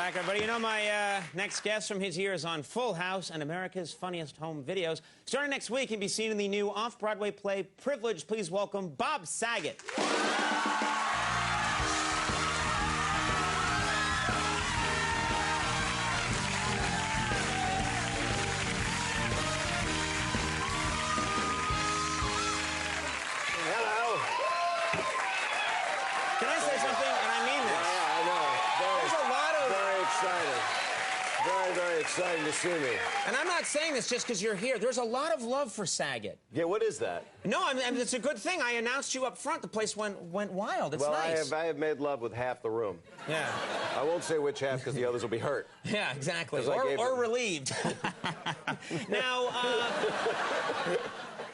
back, everybody. You know, my next guest from his years on Full House and America's Funniest Home Videos. Starting next week, he'll be seen in the new off-Broadway play Privilege. Please welcome Bob Saget. Can I say something? And I mean this. Yeah, I know. There's a lot of... Very exciting. Very, very exciting to see me. And I'm not saying this just because you're here. There's a lot of love for Saget. Yeah, what is that? No, I mean, it's a good thing. I announced you up front. The place went wild. It's nice. I have made love with half the room. Yeah. I won't say which half because the others will be hurt. Yeah, exactly. Or relieved. Now,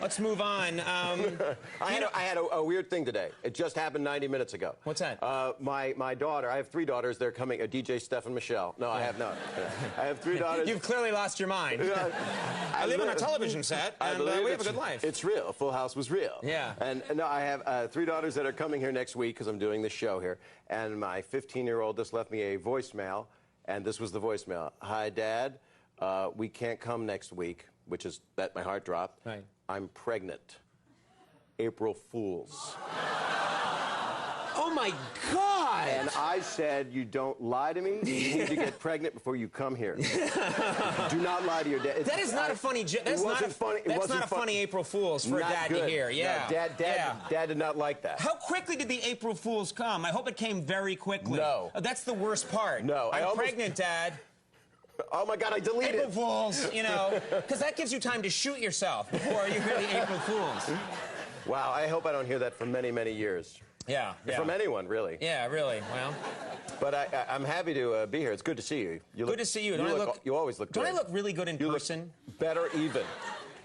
let's move on. I had a weird thing today. It just happened 90 minutes ago. What's that? My daughter, I have 3 daughters. They're coming, DJ, Steph, and Michelle. No, I have not. I have 3 daughters. You've clearly lost your mind. I live on a television set, and we have a good life. It's real. Full House was real. Yeah. And no, I have 3 daughters that are coming here next week because I'm doing this show here. And my 15-year-old just left me a voicemail, and this was the voicemail. Hi, Dad. We can't come next week, which is that my heart dropped. Right. I'm pregnant. April Fools. Oh, my God! And I said, you don't lie to me. You need to get pregnant before you come here. Do not lie to your dad. That is not a funny joke. That's not a funny April Fool's for a dad to hear. Yeah. No, Dad did not like that. How quickly did the April Fool's come? I hope it came very quickly. No. That's the worst part. No. I'm pregnant, Dad. Oh, my God, I deleted it. April Fools, you know, because that gives you time to shoot yourself before you hear the April Fools. Wow, I hope I don't hear that for many, many years. Yeah. From anyone, really. Yeah, really. Well. But I'm happy to be here. It's good to see you. Good to see you. You always look good. Don't I look really good in person? Better even.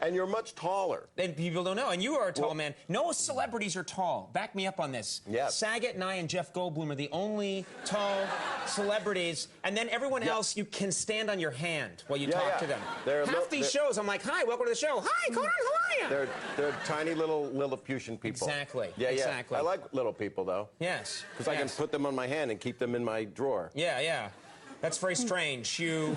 And you're much taller. And people don't know. And you are a tall man. No celebrities are tall. Back me up on this. Yeah. Saget and I and Jeff Goldblum are the only tall celebrities. And then everyone else, you can stand on your hand while you talk to them. Half these shows, I'm like, hi, welcome to the show. Hi, Conan, how are you? They're tiny little Lilliputian people. Exactly. Yeah, exactly. I like little people, though. Yes. Because I can put them on my hand and keep them in my drawer. Yeah, yeah. That's very strange. You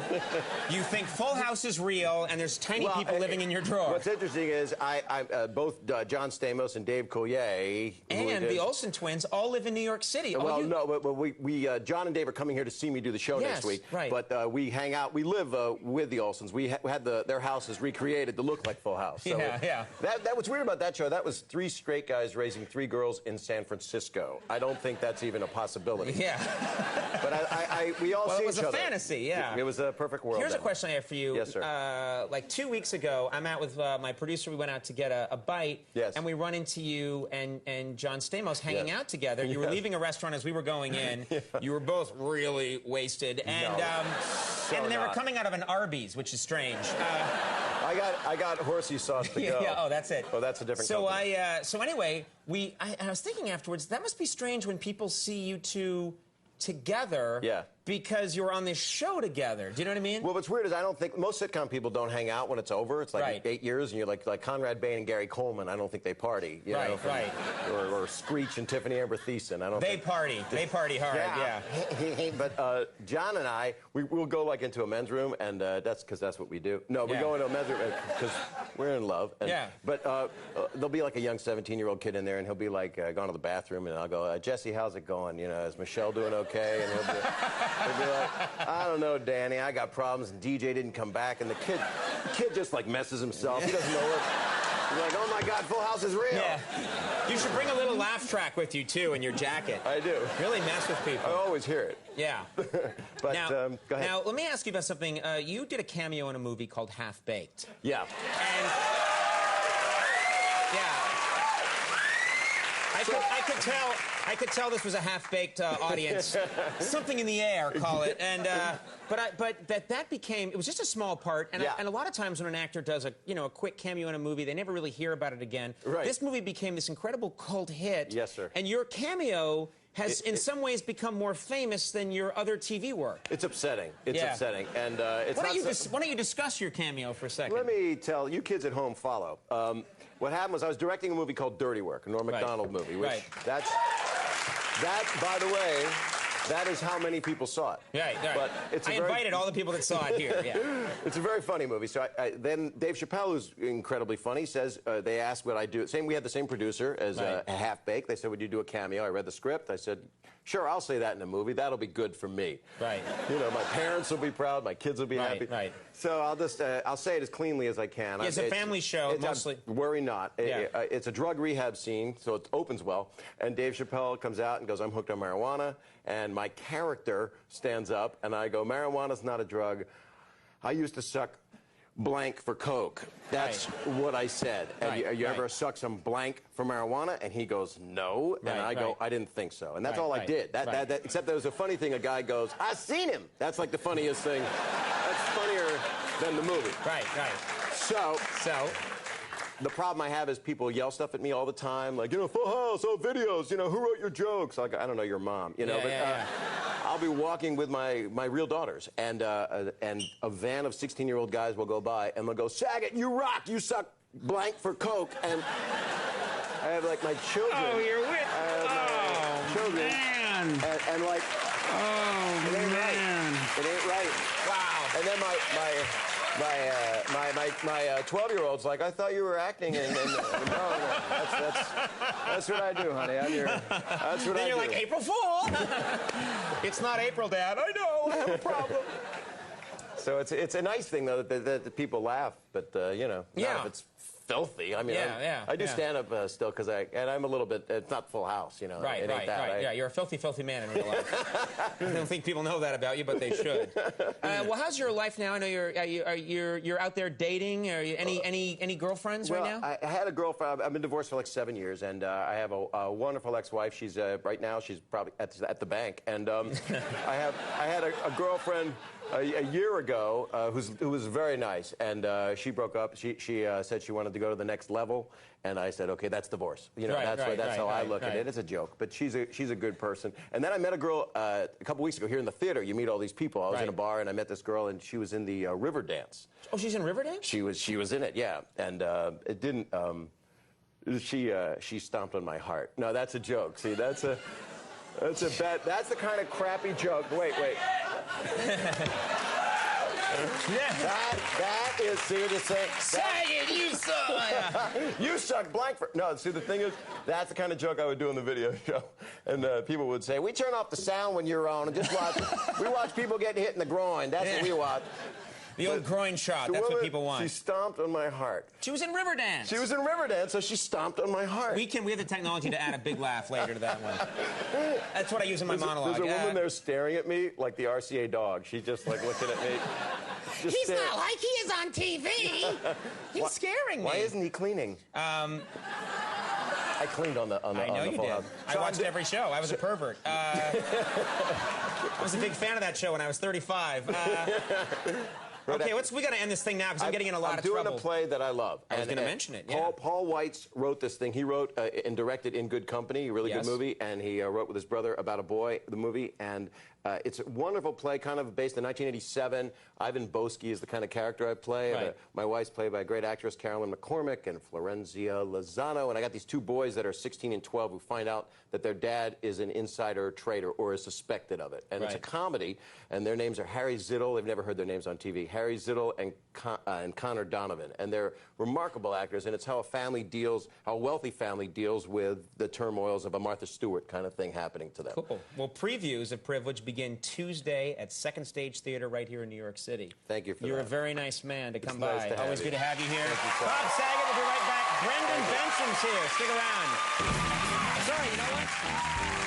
think Full House is real, and there's tiny people living in your drawer. What's interesting is both John Stamos and Dave Coulier and the Olsen twins all live in New York City. Well, no, but John and Dave are coming here to see me do the show next week. Right. But we hang out. We live with the Olsens. We had their houses recreated to look like Full House. So yeah. That what's weird about that show. That was 3 straight guys raising 3 girls in San Francisco. I don't think that's even a possibility. Yeah. But we all see each other. It was a fantasy, yeah. It was a perfect world. Here's a question I have for you. Yes, sir. Like 2 weeks ago, I'm out with my producer. We went out to get a bite. Yes. And we run into you and John Stamos hanging out together. You were leaving a restaurant as we were going in. You were both really wasted. And, and they were coming out of an Arby's, which is strange. I got horsey sauce to go. Yeah, oh, that's it. Oh, that's a different company. So anyway, I was thinking afterwards, that must be strange when people see you two together. Yeah. Because you're on this show together. Do you know what I mean? Well, what's weird is I don't think most sitcom people don't hang out when it's over. It's like 8 years, and you're like Conrad Bain and Gary Coleman. I don't think they party. You know, or Screech and Tiffany Amber Thiessen. I don't. They party. They party hard. Yeah. But John and I, we'll go like into a men's room, and that's because that's what we do. No, we go into a men's room because we're in love. And, But there'll be like a young 17-year-old kid in there, and he'll be like gone to the bathroom, and I'll go, Jesse, how's it going? You know, is Michelle doing okay? And he'll be like, I don't know, Danny, I got problems, and DJ didn't come back, and the kid just like messes himself. He doesn't know what. He's like, oh my God, Full House is real. Yeah. You should bring a little laugh track with you too in your jacket. I do. Really mess with people. I always hear it. Yeah. But now, go ahead. Now, let me ask you about something. You did a cameo in a movie called Half Baked. Yeah. And I could tell this was a half-baked audience. Something in the air, call it. And but that became, it was just a small part. And, and a lot of times when an actor does a quick cameo in a movie, they never really hear about it again. Right. This movie became this incredible cult hit. Yes, sir. And your cameo has, in some ways, become more famous than your other TV work. It's upsetting. It's upsetting. And it's why don't you discuss your cameo for a second? Let me tell you kids at home follow. What happened was I was directing a movie called Dirty Work, a Norm Macdonald movie. Which that, by the way, that is how many people saw it. Right. But it's I invited all the people that saw it here. Yeah. It's a very funny movie. So then Dave Chappelle, who's incredibly funny, says they asked what I do. We had the same producer as Half Baked. They said, "Would you do a cameo?" I read the script. I said, "Sure, I'll say that in a movie. That'll be good for me." Right. You know, my parents will be proud. My kids will be happy. Right. So I'll say it as cleanly as I can. It's a family show, mostly. Worry not. It's a drug rehab scene, so it opens well. And Dave Chappelle comes out and goes, "I'm hooked on marijuana." And my character stands up, and I go, "Marijuana's not a drug. I used to suck blank for coke." That's what I said. And you ever suck some blank for marijuana? And he goes, "No." And I go, "I didn't think so." And that's all I did. Except there was a funny thing. A guy goes, "I seen him." That's like the funniest thing. That's funnier than the movie. Right. So the problem I have is people yell stuff at me all the time, like, Full House, videos, who wrote your jokes? Like, I don't know, your mom, I'll be walking with my real daughters, and a van of 16-year-old guys will go by, and they'll go, "Saget, you rock, you suck blank for coke," and I have, like, my children. Oh, you're with... children. Man. And like... Oh, it ain't man. Right. It ain't right. Wow. And then my 12-year-old's like, "I thought you were acting," and no, that's what I do, honey. That's what I do. Then you're like, "April Fool." It's not April, Dad. I know. I have a problem. So it's a nice thing though that the people laugh, but not if it's filthy. I mean, I do stand up still because I'm a little bit. It's not Full House, Right. Yeah, you're a filthy man in real life. I don't think people know that about you, but they should. Well, how's your life now? I know you're out there dating. Are you any girlfriends right now? I had a girlfriend. I've been divorced for like 7 years, and I have a wonderful ex-wife. She's right now she's probably at the bank, and I had a girlfriend. A year ago, who was very nice, and she broke up. She said she wanted to go to the next level, and I said, "Okay, that's divorce." That's how I look at it. It's a joke, but she's a good person. And then I met a girl a couple weeks ago here in the theater. You meet all these people. I was in a bar, and I met this girl, and she was in the River Dance. Oh, she's in Riverdance? She was in it, yeah. And it didn't. She stomped on my heart. No, that's a joke. See, that's the kind of crappy joke. Wait. That is, see what you're saying? Saget, you suck! You suck blank for... No, see, the thing is, that's the kind of joke I would do in the video show. And people would say, "We turn off the sound when you're on and just watch... We watch people get hit in the groin. That's what we watch." The old groin shot, that's what people want. She stomped on my heart. She was in Riverdance. She was in Riverdance, so she stomped on my heart. We have the technology to add a big laugh later to that one. That's what I use in my monologue. There's a woman there staring at me like the RCA dog. She's just like looking at me. He's not like he is on TV. He's scaring me. Why isn't he cleaning? I cleaned on the I know you did. I watched every show. I was a pervert. I was a big fan of that show when I was 35. Okay, we got to end this thing now because I'm getting in a lot of trouble. I'm doing a play that I love. I was going to mention it, yeah. Paul Weitz wrote this thing. He wrote and directed In Good Company, a really good movie, and he wrote with his brother about a boy, the movie, and it's a wonderful play, kind of based in 1987. Ivan Boesky is the kind of character I play. My wife's played by a great actress, Carolyn McCormick, and Florenzia Lozano, and I got these two boys that are 16 and 12 who find out that their dad is an insider trader or is suspected of it. And it's a comedy, and their names are Harry Zittel. They've never heard their names on TV. Harry Zittel and Connor Donovan. And they're remarkable actors, and it's how a wealthy family deals with the turmoils of a Martha Stewart kind of thing happening to them. Cool. Well, previews of Privilege begin Tuesday at Second Stage Theater right here in New York City. Thank you for You're that. a very nice man to come it's by. Nice to Always have good to have you here. Thank you, Bob Saget will be right back. Brendan Benson's here. Stick around. Sorry, you know what?